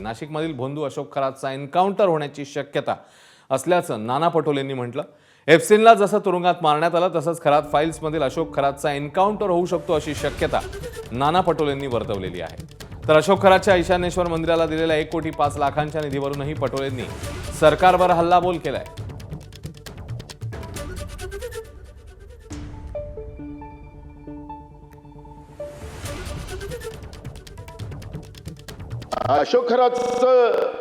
नाशिकमधील भोंदू अशोक खरातचा एन्काउंटर होण्याची शक्यता असल्याचं नाना पटोलेंनी म्हटलं। एप्सिनला जसं तुरुंगात मारण्यात आलं तसंच खरात फाईल्समधील अशोक खरातचा एन्काउंटर होऊ शकतो अशी शक्यता नाना पटोलेंनी वर्तवलेली आहे। तर अशोक खरातच्या ईशानेश्वर मंदिराला दिलेल्या 1,05,00,000 निधीवरूनही पटोलेंनी सरकारवर हल्लाबोल केलाय। अशोक खरातचं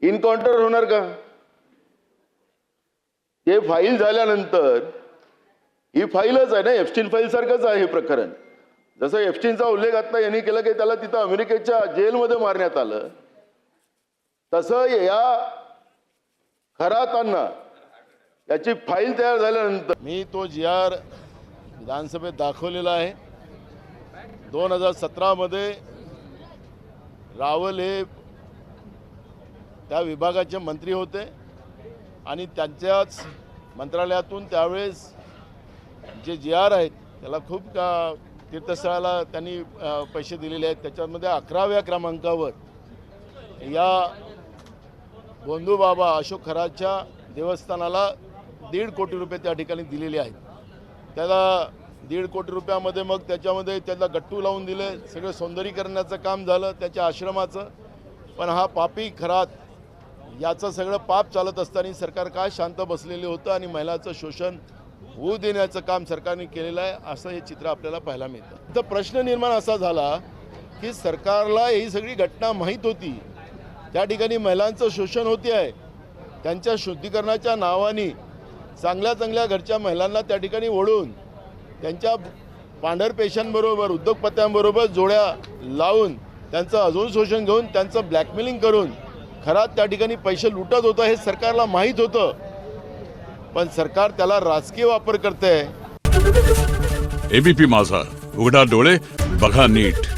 इन्काउंटर होणार का? हे फाईल झाल्यानंतर ही फाईलच आहे ना, एप्स्टीन फाईल सारखंच आहे हे प्रकरण। जसं एप्स्टीनचा उल्लेख आता यांनी केला की त्याला तिथं अमेरिकेच्या जेलमध्ये मारण्यात आलं, तसं या खरातांना याची फाईल तयार झाल्यानंतर मी तो जी.आर. विधानसभेत दाखवलेला आहे। 2017 मध्ये रावल हे त्या विभागाचे मंत्री होते आणि त्यांच्याच मंत्रालयातून त्यावेळेस जे जी.आर. आहेत त्याला खूप तीर्थस्थळाला त्यांनी पैसे दिलेले आहेत। त्याच्यामध्ये 11व्या क्रमांकावर या भोंदू बाबा अशोक खरातच्या देवस्थानाला 1.5 कोटी रुपये त्या ठिकाणी दिलेले आहेत। त्याला 1.5 कोटी रुपयामध्ये मग त्याच्यामध्ये त्याला गट्टू लावून दिले, सगळं सौंदर्यीकरणाचं काम झालं त्याच्या आश्रमाचं। पण हा पापी खरात याचं सगळं पाप चालत असताना सरकार काय शांत बसलेले होतं आणि महिलांचं शोषण होऊ देण्याचं काम सरकारने केलेलं आहे, असं हे चित्र आपल्याला पाहायला मिळतं। तर प्रश्न निर्माण असा झाला की सरकारला ही सगळी घटना माहीत होती, त्या ठिकाणी महिलांचं शोषण होते आहे, त्यांच्या शुद्धीकरणाच्या नावाने चांगल्या चांगल्या घरच्या महिलांना त्या ठिकाणी ओढून त्यांच्या पांढरपेशांबरोबर उद्योगपत्यांबरोबर जोड्या लावून त्यांचं अजून शोषण घेऊन त्यांचं ब्लॅकमेलिंग करून खरात त्या ठिकाणी पैसे लुटत होतं हे सरकारला माहीत होतं, पण सरकार त्याला राजकीय वापर करते। एबीपी माझा, उघडा डोळे बघा नीट।